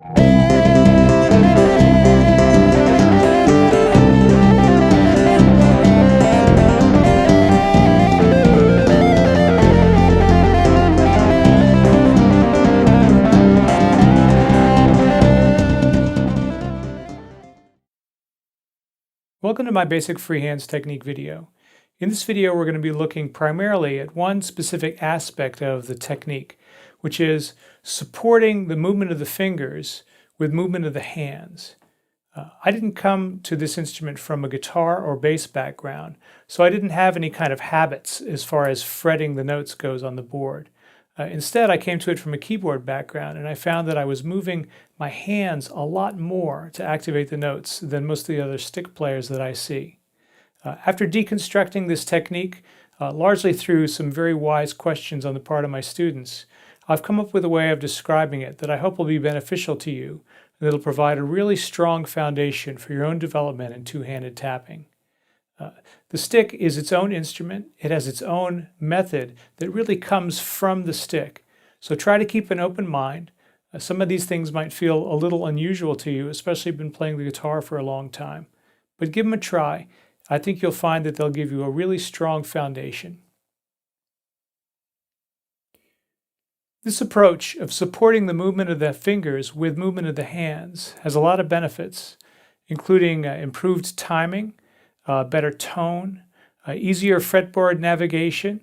Welcome to my basic freehands technique video. In this video, we're going to be looking primarily at one specific aspect of the technique, which is supporting the movement of the fingers with movement of the hands. I didn't come to this instrument from a guitar or bass background, so I didn't have any kind of habits as far as fretting the notes goes on the board. Instead, I came to it from a keyboard background, and I found that I was moving my hands a lot more to activate the notes than most of the other stick players that I see. After deconstructing this technique, largely through some very wise questions on the part of my students, I've come up with a way of describing it that I hope will be beneficial to you, and that'll provide a really strong foundation for your own development in two-handed tapping. The stick is its own instrument. It has its own method that really comes from the stick. So try to keep an open mind. Some of these things might feel a little unusual to you, especially if you've been playing the guitar for a long time. But give them a try. I think you'll find that they'll give you a really strong foundation. This approach of supporting the movement of the fingers with movement of the hands has a lot of benefits, including improved timing, better tone, easier fretboard navigation,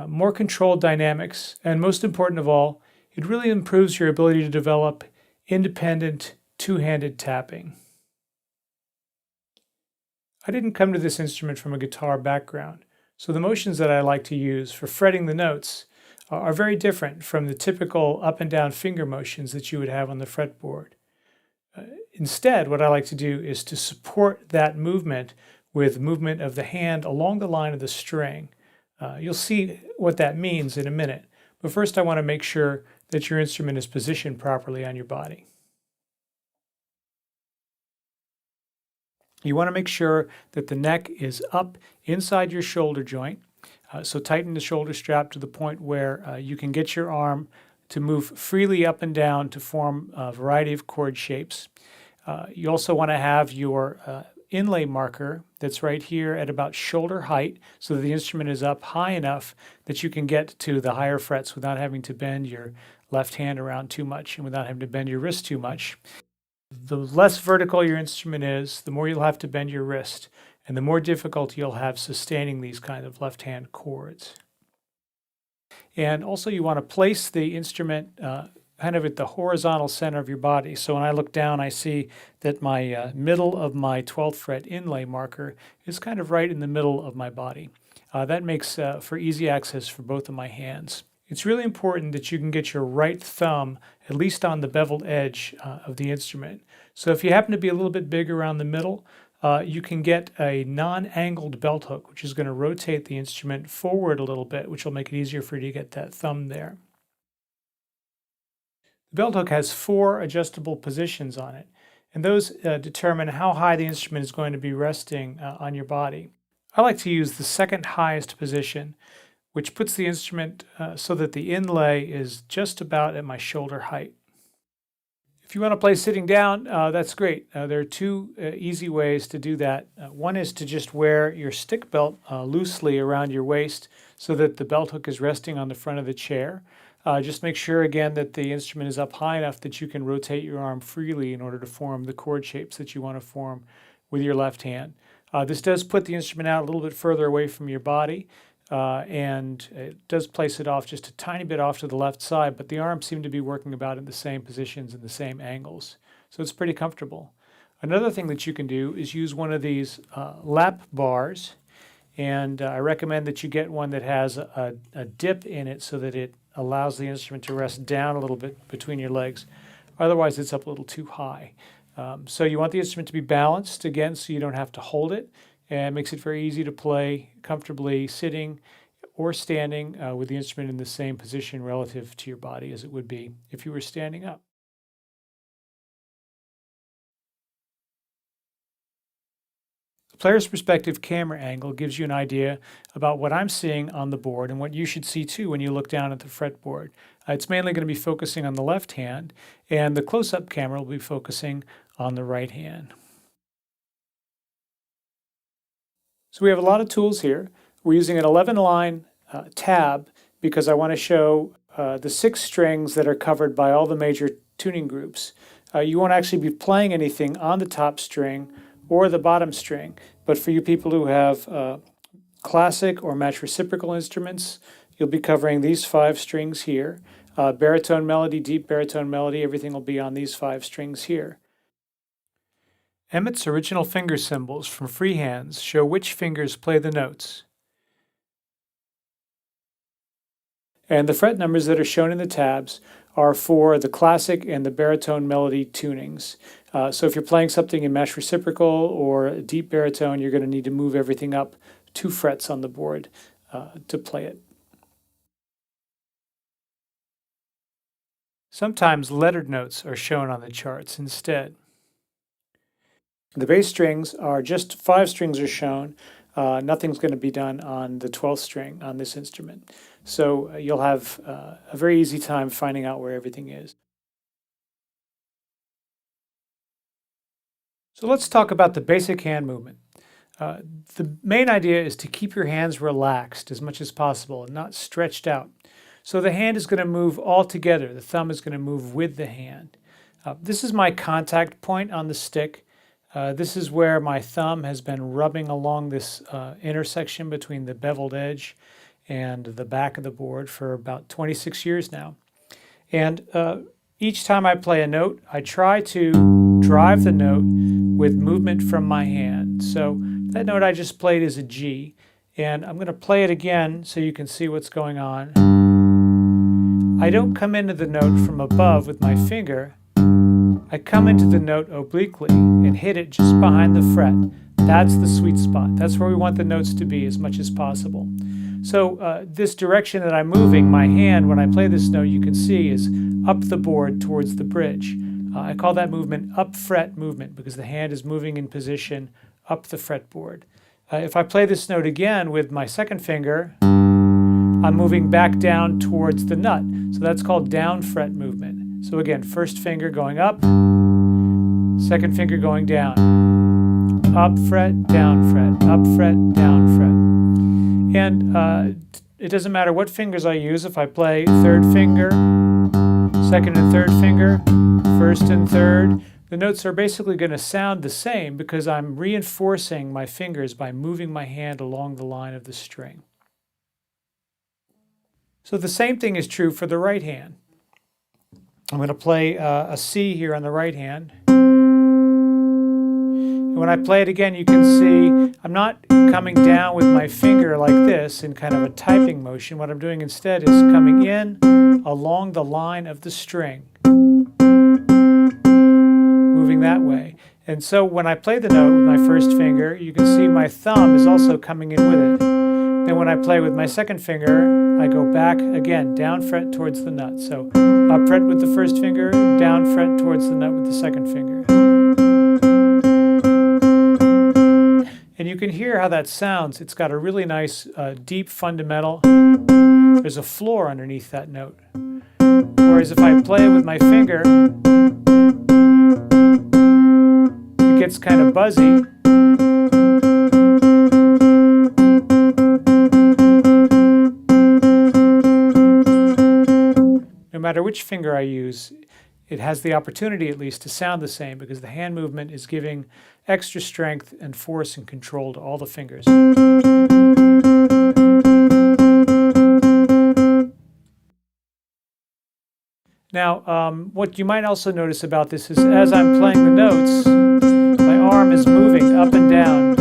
more controlled dynamics, and most important of all, it really improves your ability to develop independent two-handed tapping. I didn't come to this instrument from a guitar background, so the motions that I like to use for fretting the notes are very different from the typical up and down finger motions that you would have on the fretboard. Instead, what I like to do is to support that movement with movement of the hand along the line of the string. You'll see what that means in a minute, but first I want to make sure that your instrument is positioned properly on your body. You want to make sure that the neck is up inside your shoulder joint, so tighten the shoulder strap to the point where you can get your arm to move freely up and down to form a variety of chord shapes. You also want to have your inlay marker that's right here at about shoulder height so that the instrument is up high enough that you can get to the higher frets without having to bend your left hand around too much and without having to bend your wrist too much. The less vertical your instrument is, the more you'll have to bend your wrist and the more difficulty you'll have sustaining these kind of left-hand chords. And also you want to place the instrument kind of at the horizontal center of your body. So when I look down, I see that my middle of my 12th fret inlay marker is kind of right in the middle of my body. That makes for easy access for both of my hands. It's really important that you can get your right thumb at least on the beveled edge of the instrument. So if you happen to be a little bit big around the middle, you can get a non-angled belt hook, which is going to rotate the instrument forward a little bit, which will make it easier for you to get that thumb there. The belt hook has 4 adjustable positions on it, and those determine how high the instrument is going to be resting on your body. I like to use the second highest position, which puts the instrument so that the inlay is just about at my shoulder height. If you want to play sitting down, that's great. There are 2 easy ways to do that. One is to just wear your stick belt loosely around your waist so that the belt hook is resting on the front of the chair. Just make sure again that the instrument is up high enough that you can rotate your arm freely in order to form the chord shapes that you want to form with your left hand. This does put the instrument out a little bit further away from your body, and it does place it off just a tiny bit off to the left side, but the arms seem to be working about in the same positions and the same angles. So it's pretty comfortable. Another thing that you can do is use one of these lap bars, and I recommend that you get one that has a dip in it so that it allows the instrument to rest down a little bit between your legs. Otherwise, it's up a little too high. So you want the instrument to be balanced, again, so you don't have to hold it, and it makes it very easy to play comfortably sitting or standing with the instrument in the same position relative to your body as it would be if you were standing up. The player's perspective camera angle gives you an idea about what I'm seeing on the board and what you should see too when you look down at the fretboard. It's mainly going to be focusing on the left hand, and the close-up camera will be focusing on the right hand. So we have a lot of tools here. We're using an 11-line tab because I want to show the 6 strings that are covered by all the major tuning groups. You won't actually be playing anything on the top string or the bottom string, but for you people who have classic or match reciprocal instruments, you'll be covering these 5 strings here. Baritone melody, deep baritone melody, everything will be on these 5 strings here. Emmett's original finger symbols from freehands show which fingers play the notes. And the fret numbers that are shown in the tabs are for the classic and the baritone melody tunings. So if you're playing something in match reciprocal or deep baritone, you're going to need to move everything up 2 frets on the board to play it. Sometimes lettered notes are shown on the charts instead. The bass strings are just 5 strings are shown. Nothing's going to be done on the 12th string on this instrument. So you'll have a very easy time finding out where everything is. So let's talk about the basic hand movement. The main idea is to keep your hands relaxed as much as possible and not stretched out. So the hand is going to move all together. The thumb is going to move with the hand. This is my contact point on the stick. This is where my thumb has been rubbing along this intersection between the beveled edge and the back of the board for about 26 years now. And each time I play a note, I try to drive the note with movement from my hand. So that note I just played is a G, and I'm going to play it again so you can see what's going on. I don't come into the note from above with my finger. I come into the note obliquely and hit it just behind the fret. That's the sweet spot. That's where we want the notes to be as much as possible. So this direction that I'm moving, my hand, when I play this note, you can see is up the board towards the bridge. I call that movement up fret movement because the hand is moving in position up the fretboard. If I play this note again with my second finger, I'm moving back down towards the nut. So that's called down fret movement. So again, first finger going up, second finger going down. Up fret, down fret, up fret, down fret. And it doesn't matter what fingers I use. If I play third finger, second and third finger, first and third, the notes are basically going to sound the same because I'm reinforcing my fingers by moving my hand along the line of the string. So the same thing is true for the right hand. I'm going to play a C here on the right hand. And when I play it again, you can see I'm not coming down with my finger like this in kind of a typing motion. What I'm doing instead is coming in along the line of the string, moving that way. And so when I play the note with my first finger, you can see my thumb is also coming in with it. Then when I play with my second finger, I go back again, down fret towards the nut. So up fret with the first finger, down fret towards the nut with the second finger. And you can hear how that sounds. It's got a really nice deep fundamental. There's a floor underneath that note. Whereas if I play it with my finger, it gets kind of buzzy. No matter which finger I use, it has the opportunity at least to sound the same because the hand movement is giving extra strength and force and control to all the fingers. Now, what you might also notice about this is as I'm playing the notes, my arm is moving up and down.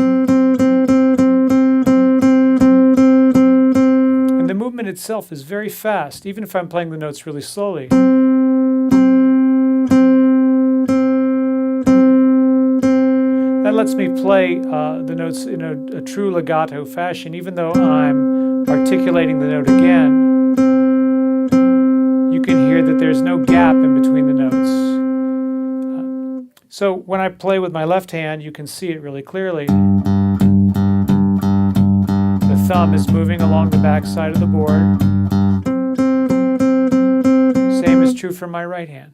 And the movement itself is very fast, even if I'm playing the notes really slowly. That lets me play the notes in a true legato fashion, even though I'm articulating the note again. You can hear that there's no gap in between the notes. So when I play with my left hand, you can see it really clearly. thumb is moving along the back side of the board. Same is true for my right hand.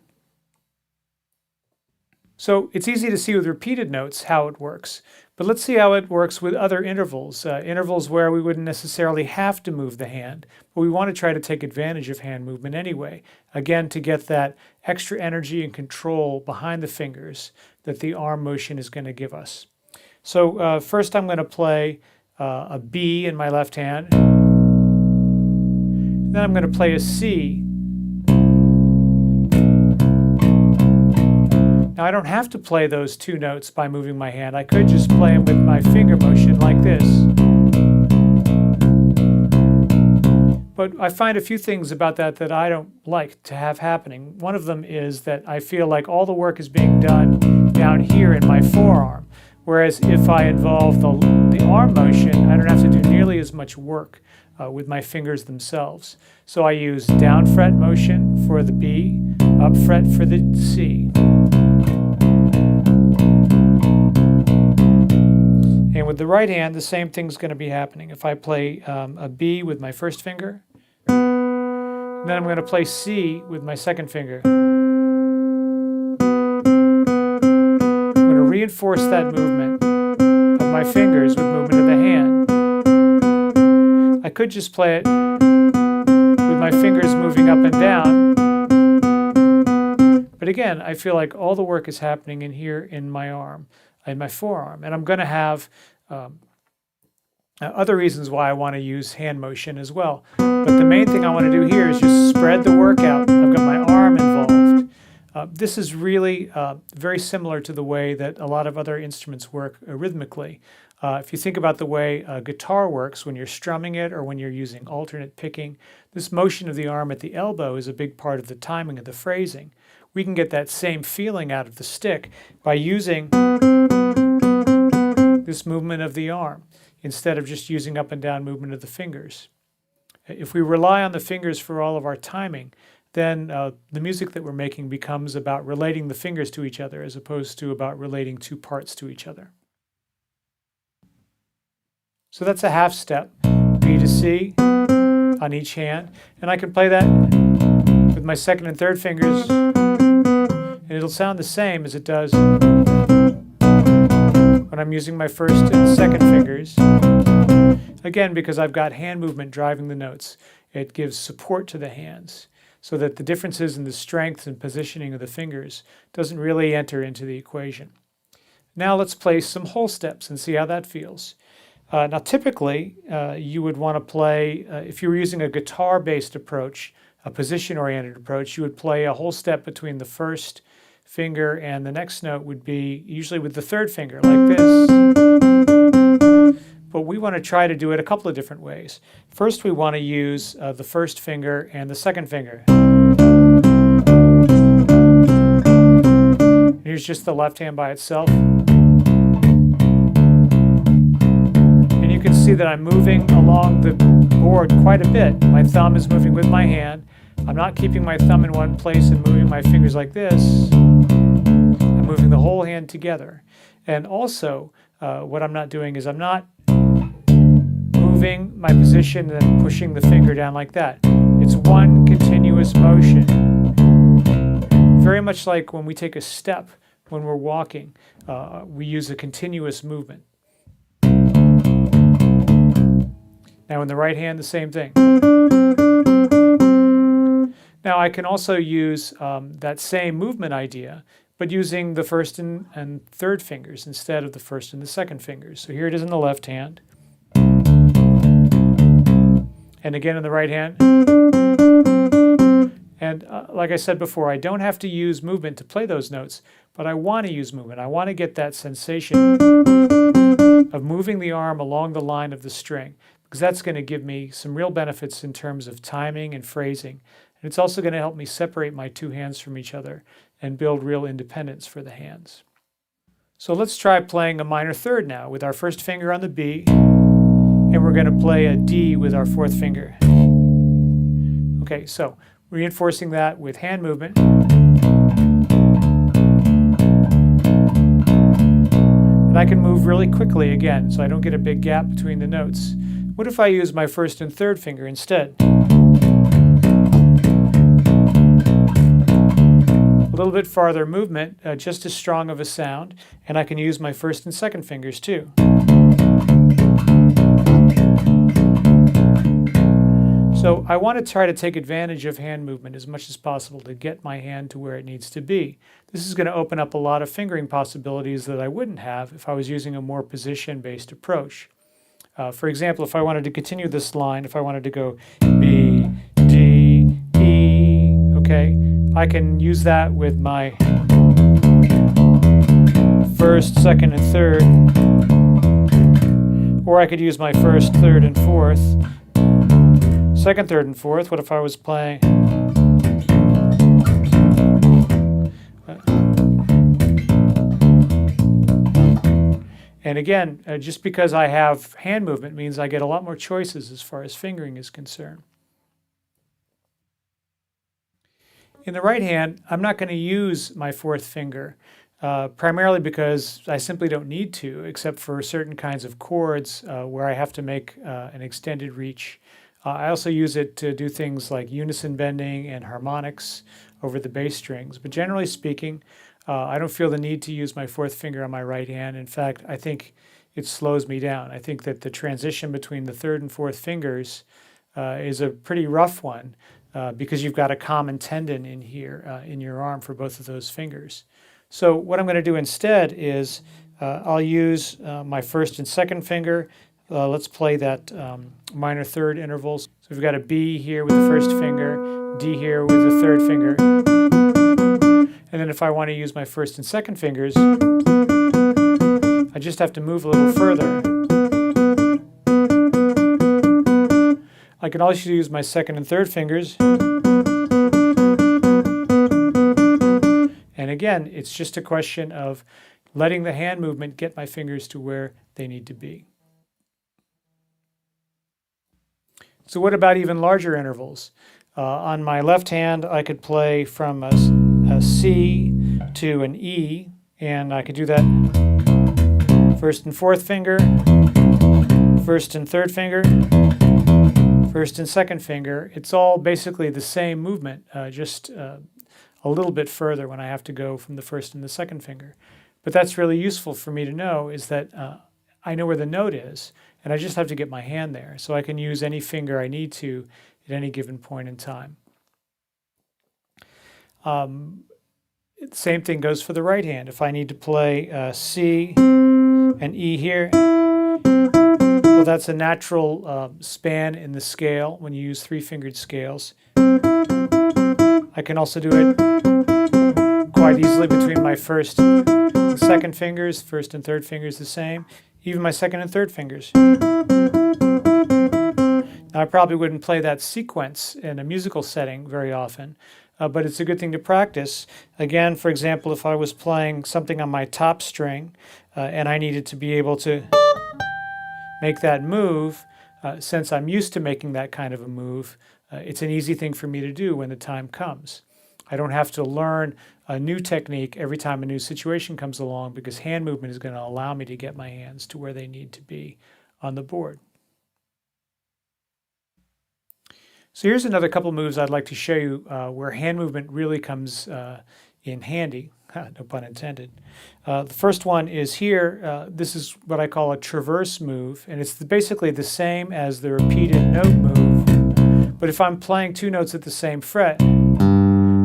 So it's easy to see with repeated notes how it works, but let's see how it works with other intervals, intervals where we wouldn't necessarily have to move the hand, but we want to try to take advantage of hand movement anyway, again to get that extra energy and control behind the fingers that the arm motion is going to give us. So first I'm going to play a B in my left hand, then I'm going to play a C. Now I don't have to play those two notes by moving my hand. I could just play them with my finger motion like this. But I find a few things about that I don't like to have happening. One of them is that I feel like all the work is being done down here in my forearm. Whereas if I involve the arm motion, I don't have to do nearly as much work with my fingers themselves. So I use down fret motion for the B, up fret for the C. And with the right hand, the same thing's going to be happening. If I play a B with my first finger, then I'm going to play C with my second finger. I'm going to reinforce that movement of my fingers with movement of the hand. I could just play it with my fingers moving up and down. But again, I feel like all the work is happening in here in my arm, in my forearm. And I'm going to have other reasons why I want to use hand motion as well. But the main thing I want to do here is just spread the work out. I've got my arm involved. This is really very similar to the way that a lot of other instruments work rhythmically. If you think about the way a guitar works when you're strumming it or when you're using alternate picking, this motion of the arm at the elbow is a big part of the timing of the phrasing. We can get that same feeling out of the stick by using this movement of the arm instead of just using up and down movement of the fingers. If we rely on the fingers for all of our timing, then the music that we're making becomes about relating the fingers to each other as opposed to about relating two parts to each other. So that's a half step, B to C on each hand, and I can play that with my second and third fingers, and it'll sound the same as it does when I'm using my first and second fingers. Again, because I've got hand movement driving the notes, it gives support to the hands so that the differences in the strength and positioning of the fingers doesn't really enter into the equation. Now let's play some whole steps and see how that feels. Now typically you would want to play, if you were using a guitar-based approach, a position-oriented approach, you would play a whole step between the first finger and the next note would be usually with the third finger like this. But we want to try to do it a couple of different ways. First we want to use the first finger and the second finger. Here's just the left hand by itself. And you can see that I'm moving along the board quite a bit. My thumb is moving with my hand. I'm not keeping my thumb in one place and moving my fingers like this. I'm moving the whole hand together. And also, what I'm not doing is I'm not moving my position and then pushing the finger down like that. It's one continuous motion. Very much like when we take a step when we're walking, we use a continuous movement. Now in the right hand, the same thing. Now I can also use that same movement idea, but using the first and third fingers instead of the first and the second fingers. So here it is in the left hand. And again in the right hand. And like I said before, I don't have to use movement to play those notes, but I want to use movement. I want to get that sensation of moving the arm along the line of the string, because that's going to give me some real benefits in terms of timing and phrasing. And it's also going to help me separate my two hands from each other and build real independence for the hands. So let's try playing a minor third now with our first finger on the B, and we're going to play a D with our fourth finger. Okay, so reinforcing that with hand movement. And I can move really quickly again, so I don't get a big gap between the notes. What if I use my first and third finger instead? A little bit farther movement, just as strong of a sound, and I can use my first and second fingers too. So I want to try to take advantage of hand movement as much as possible to get my hand to where it needs to be. This is going to open up a lot of fingering possibilities that I wouldn't have if I was using a more position-based approach. For example, if I wanted to continue this line, if I wanted to go B, D, E, okay, I can use that with my first, second, and third, or I could use my first, third, and fourth, second, third, and fourth. What if I was playing? And again, just because I have hand movement means I get a lot more choices as far as fingering is concerned. In the right hand, I'm not going to use my fourth finger, primarily because I simply don't need to, except for certain kinds of chords where I have to make an extended reach. I also use it to do things like unison bending and harmonics over the bass strings. But generally speaking, I don't feel the need to use my fourth finger on my right hand. In fact, I think it slows me down. I think that the transition between the third and fourth fingers is a pretty rough one because you've got a common tendon in here in your arm for both of those fingers. So what I'm going to do instead is I'll use my first and second finger. Let's play that minor third intervals. So we've got a B here with the first finger, D here with the third finger. And then if I want to use my first and second fingers, I just have to move a little further. I can also use my second and third fingers. And again, it's just a question of letting the hand movement get my fingers to where they need to be. So what about even larger intervals? On my left hand, I could play from a C to an E, and I could do that first and fourth finger, first and third finger, first and second finger. It's all basically the same movement, just a little bit further when I have to go from the first and the second finger. But that's really useful for me to know, is that I know where the note is, and I just have to get my hand there. So I can use any finger I need to at any given point in time. Same thing goes for the right hand. If I need to play C and E here, well, that's a natural span in the scale when you use three-fingered scales. I can also do it quite easily between my first and second fingers, first and third fingers the same, even my second and third fingers. Now, I probably wouldn't play that sequence in a musical setting very often, but it's a good thing to practice. Again, for example, if I was playing something on my top string and I needed to be able to make that move, since I'm used to making that kind of a move, it's an easy thing for me to do when the time comes. I don't have to learn a new technique every time a new situation comes along, because hand movement is going to allow me to get my hands to where they need to be on the board. So here's another couple moves I'd like to show you where hand movement really comes in handy, no pun intended. The first one is here. This is what I call a traverse move, and it's basically the same as the repeated note move. But if I'm playing two notes at the same fret,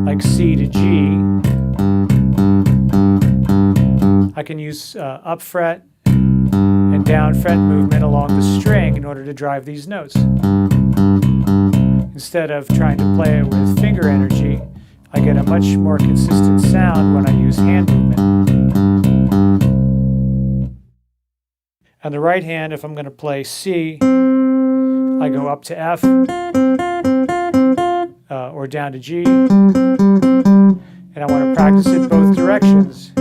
like C to G, I can use up fret and down fret movement along the string in order to drive these notes. Instead of trying to play it with finger energy, I get a much more consistent sound when I use hand movement. On the right hand, if I'm going to play C, I go up to F or down to G, and I want to practice it both directions.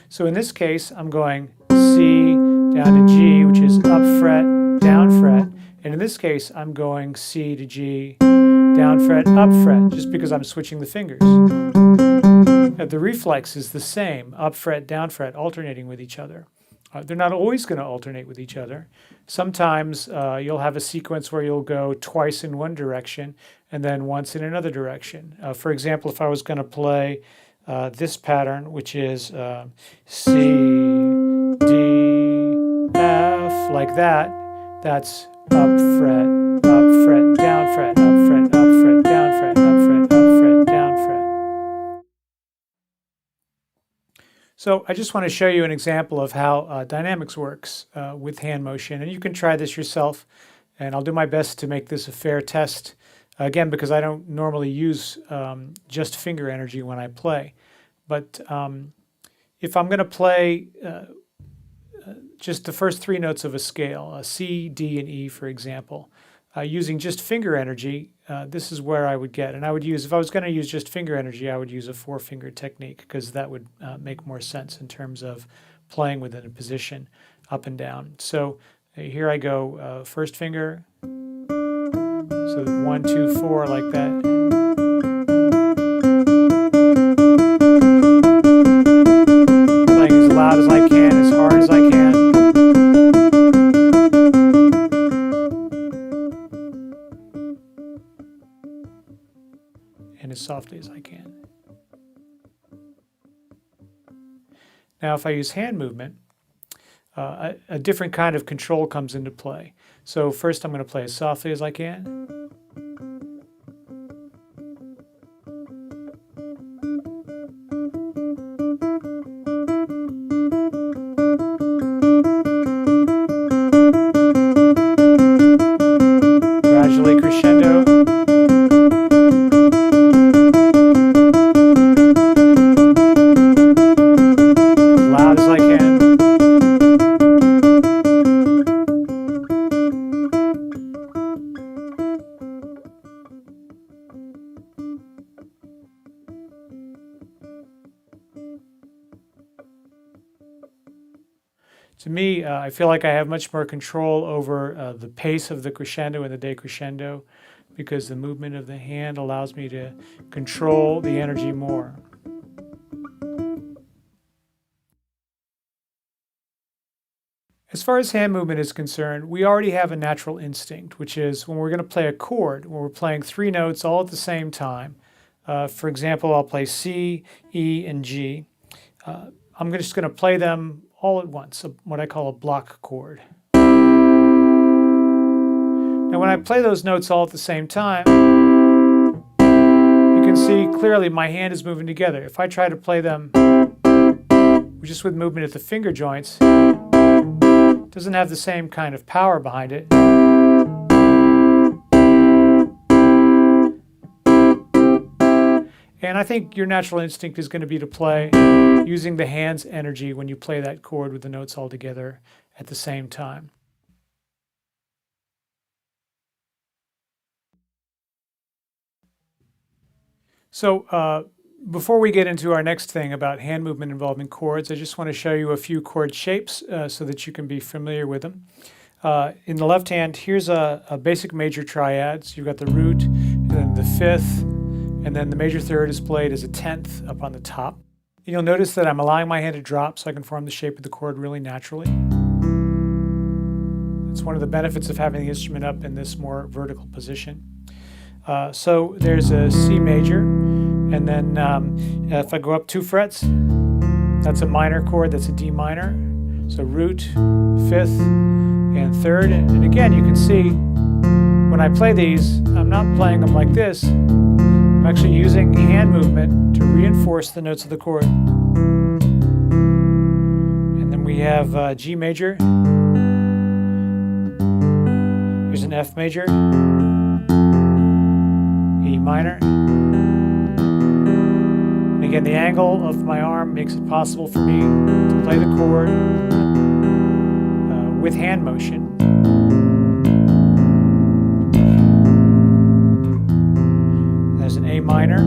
So in this case, I'm going C down to G, which is up fret, down fret. And in this case, I'm going C to G, down fret, up fret, just because I'm switching the fingers. The reflex is the same, up fret, down fret, alternating with each other. They're not always going to alternate with each other. Sometimes you'll have a sequence where you'll go twice in one direction and then once in another direction. For example, if I was going to play this pattern, which is C, D, F, like that, that's up fret, down fret, up fret, down fret, up fret, down fret. So I just want to show you an example of how dynamics works with hand motion, and you can try this yourself, and I'll do my best to make this a fair test, again, because I don't normally use just finger energy when I play. But if I'm going to play just the first three notes of a scale, C, D, and E, for example, using just finger energy, this is where I would get. And I would use, if I was going to use just finger energy, I would use a four-finger technique, because that would make more sense in terms of playing within a position up and down. So here I go, first finger, so 1, 2, 4, like that. Playing as loud as I can, as hard as I can. And as softly as I can. Now, if I use hand movement, a different kind of control comes into play. So first I'm going to play as softly as I can. Gradually crescendo. As loud as I can. To me, I feel like I have much more control over the pace of the crescendo and the decrescendo, because the movement of the hand allows me to control the energy more. As far as hand movement is concerned, we already have a natural instinct, which is when we're going to play a chord, when we're playing three notes all at the same time. For example, I'll play C, E, and G. I'm just going to play them all at once, what I call a block chord. Now when I play those notes all at the same time, you can see clearly my hand is moving together. If I try to play them just with movement at the finger joints, it doesn't have the same kind of power behind it. And I think your natural instinct is going to be to play using the hand's energy when you play that chord with the notes all together at the same time. So before we get into our next thing about hand movement involving chords, I just want to show you a few chord shapes so that you can be familiar with them. In the left hand, here's a basic major triad. So you've got the root, and then the fifth, and then the major third is played as a 10th up on the top. You'll notice that I'm allowing my hand to drop so I can form the shape of the chord really naturally. It's one of the benefits of having the instrument up in this more vertical position. So there's a C major, and then if I go up 2 frets, that's a minor chord, that's a D minor. So root, fifth, and third. And again, you can see when I play these, I'm not playing them like this. I'm actually using hand movement to reinforce the notes of the chord. And then we have G major. Here's an F major. E minor. And again, the angle of my arm makes it possible for me to play the chord with hand motion. There's an A minor,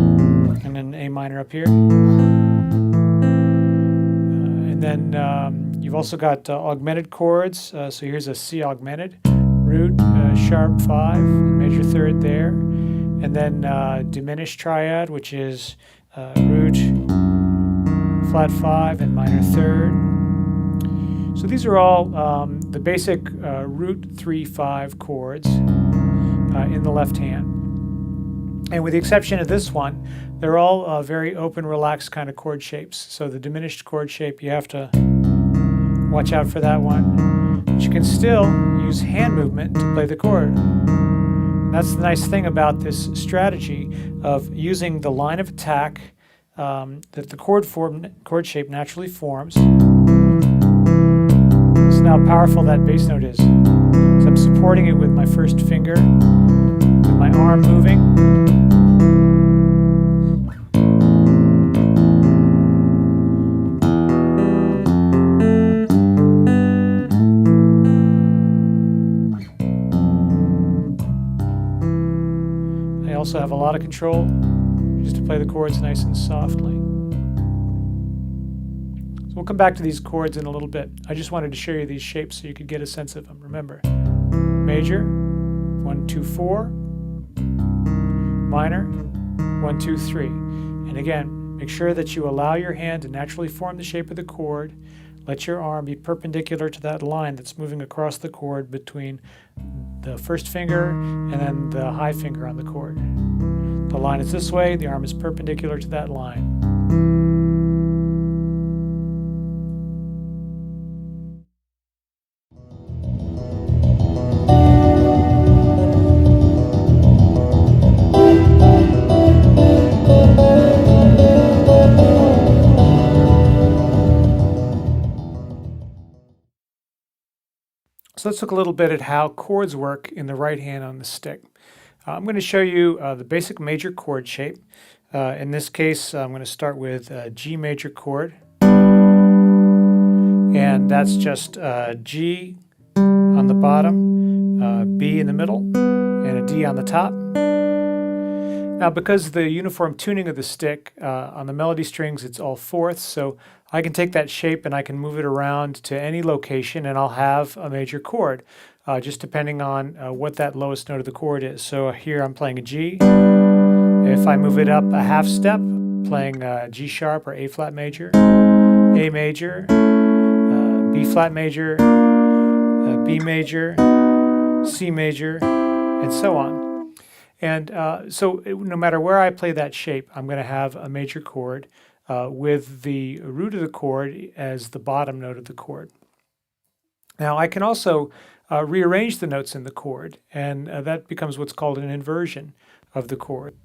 and then A minor up here. And then you've also got augmented chords. So here's a C augmented, root, sharp 5, major third there. And then diminished triad, which is root, flat 5, and minor third. So these are all the basic root 3-5 chords in the left hand. And with the exception of this one, they're all very open, relaxed kind of chord shapes. So the diminished chord shape, you have to watch out for that one. But you can still use hand movement to play the chord. And that's the nice thing about this strategy of using the line of attack that the chord shape naturally forms. So now how powerful that bass note is. So I'm supporting it with my first finger, with my arm moving. I also have a lot of control just to play the chords nice and softly. So we'll come back to these chords in a little bit. I just wanted to show you these shapes so you could get a sense of them. Remember, major, 1, 2, 4, minor, 1, 2, 3. And again, make sure that you allow your hand to naturally form the shape of the chord. Let your arm be perpendicular to that line that's moving across the chord between the first finger and then the high finger on the chord. The line is this way, the arm is perpendicular to that line. So let's look a little bit at how chords work in the right hand on the stick. I'm going to show you the basic major chord shape. In this case, I'm going to start with a G major chord. And that's just G on the bottom, B in the middle, and a D on the top. Now, because the uniform tuning of the stick, on the melody strings, it's all fourths, so I can take that shape and I can move it around to any location and I'll have a major chord, just depending on what that lowest note of the chord is. So here I'm playing a G. If I move it up a half step, playing G sharp or A flat major, A major, B flat major, B major, C major, and so on. And so no matter where I play that shape, I'm going to have a major chord with the root of the chord as the bottom note of the chord. Now I can also rearrange the notes in the chord, and that becomes what's called an inversion of the chord.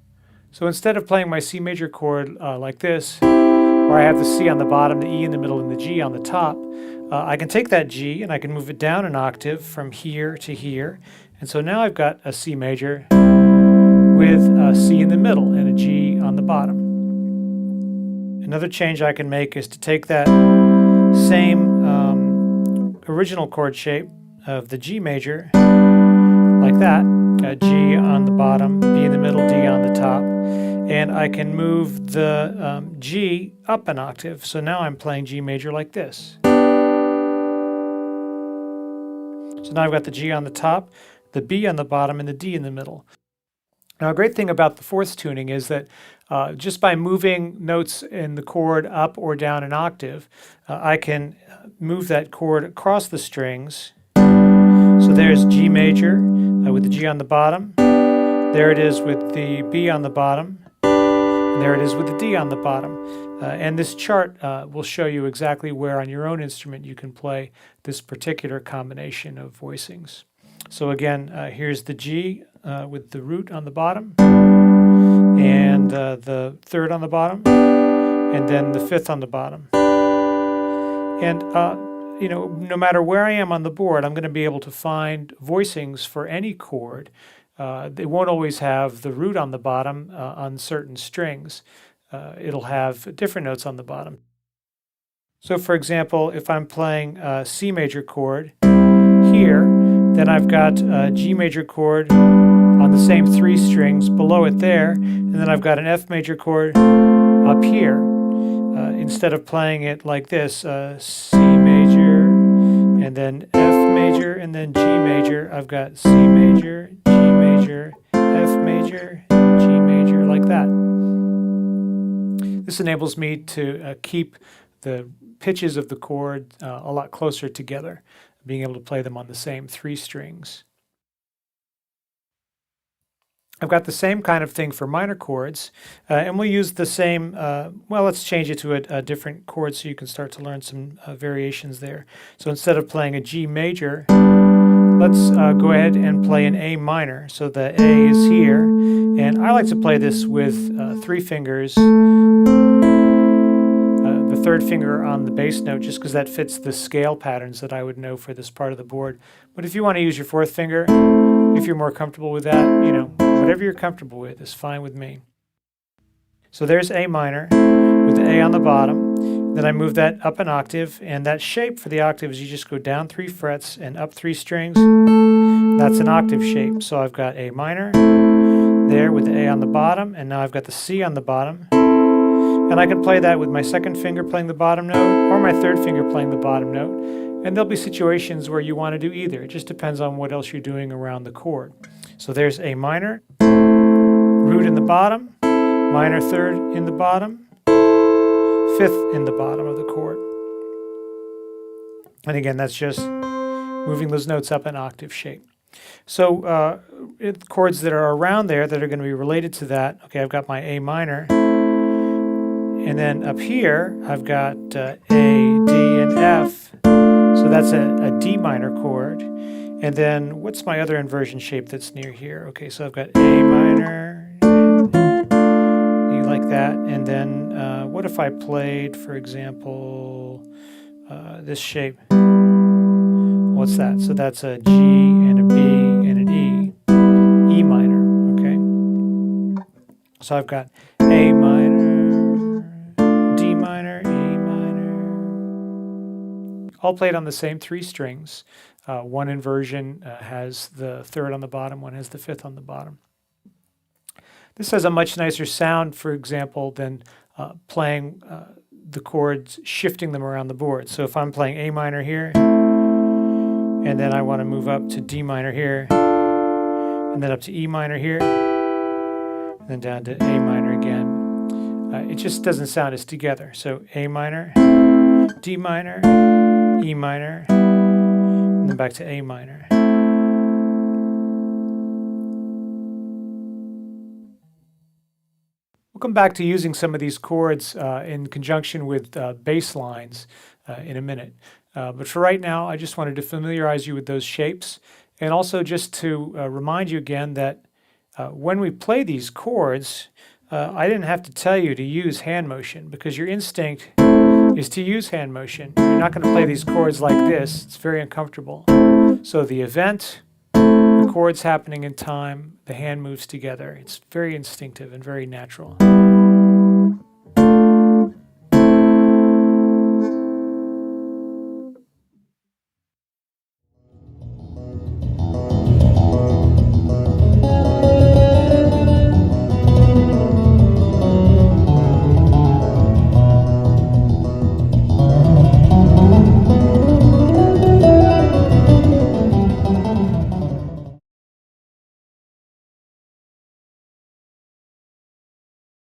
So instead of playing my C major chord like this, where I have the C on the bottom, the E in the middle, and the G on the top, I can take that G and I can move it down an octave from here to here. And so now I've got a C major with a C in the middle and a G on the bottom. Another change I can make is to take that same original chord shape of the G major, like that, G on the bottom, B in the middle, D on the top, and I can move the G up an octave. So now I'm playing G major like this. So now I've got the G on the top, the B on the bottom, and the D in the middle. Now, a great thing about the fourths tuning is that just by moving notes in the chord up or down an octave, I can move that chord across the strings. So there's G major with the G on the bottom. There it is with the B on the bottom. And there it is with the D on the bottom. And this chart will show you exactly where on your own instrument you can play this particular combination of voicings. So again, here's the G with the root on the bottom, and the third on the bottom, and then the fifth on the bottom. And you know, no matter where I am on the board, I'm going to be able to find voicings for any chord. They won't always have the root on the bottom on certain strings. It'll have different notes on the bottom. So for example, if I'm playing a C major chord here, then I've got a G major chord on the same three strings below it there, and then I've got an F major chord up here. Instead of playing it like this, C major, and then F major, and then G major, I've got C major, G major, F major, G major, like that. This enables me to keep the pitches of the chord a lot closer together, being able to play them on the same 3 strings. I've got the same kind of thing for minor chords, and we'll use the same, well, let's change it to a different chord so you can start to learn some variations there. So instead of playing a G major, let's go ahead and play an A minor. So the A is here, and I like to play this with 3 fingers, the 3rd finger on the bass note, just because that fits the scale patterns that I would know for this part of the board. But if you want to use your 4th finger, if you're more comfortable with that, whatever you're comfortable with is fine with me. So there's A minor with the A on the bottom. Then I move that up an octave, and that shape for the octave is you just go down 3 frets and up 3 strings. That's an octave shape. So I've got A minor there with the A on the bottom, and now I've got the C on the bottom. And I can play that with my 2nd finger playing the bottom note or my 3rd finger playing the bottom note. And there'll be situations where you want to do either. It just depends on what else you're doing around the chord. So there's A minor, root in the bottom, minor 3rd in the bottom, 5th in the bottom of the chord. And again, that's just moving those notes up an octave shape. So chords that are around there that are going to be related to that, okay, I've got my A minor. And then up here, I've got A, D, and F. So that's a D minor chord. And then what's my other inversion shape that's near here? Okay, so I've got A minor, you like that. And then what if I played, for example, this shape? What's that? So that's a G and a B and an E, E minor, okay? So I've got A minor, D minor, E minor, all played on the same 3 strings. One inversion has the 3rd on the bottom, one has the 5th on the bottom. This has a much nicer sound, for example, than playing the chords, shifting them around the board. So if I'm playing A minor here, and then I want to move up to D minor here, and then up to E minor here, and then down to A minor again, it just doesn't sound as together. So A minor, D minor, E minor, and then back to A minor. We'll come back to using some of these chords in conjunction with bass lines in a minute. But for right now, I just wanted to familiarize you with those shapes, and also just to remind you again that when we play these chords, I didn't have to tell you to use hand motion, because your instinct is to use hand motion. You're not going to play these chords like this. It's very uncomfortable. So the event, the chords happening in time, the hand moves together. It's very instinctive and very natural.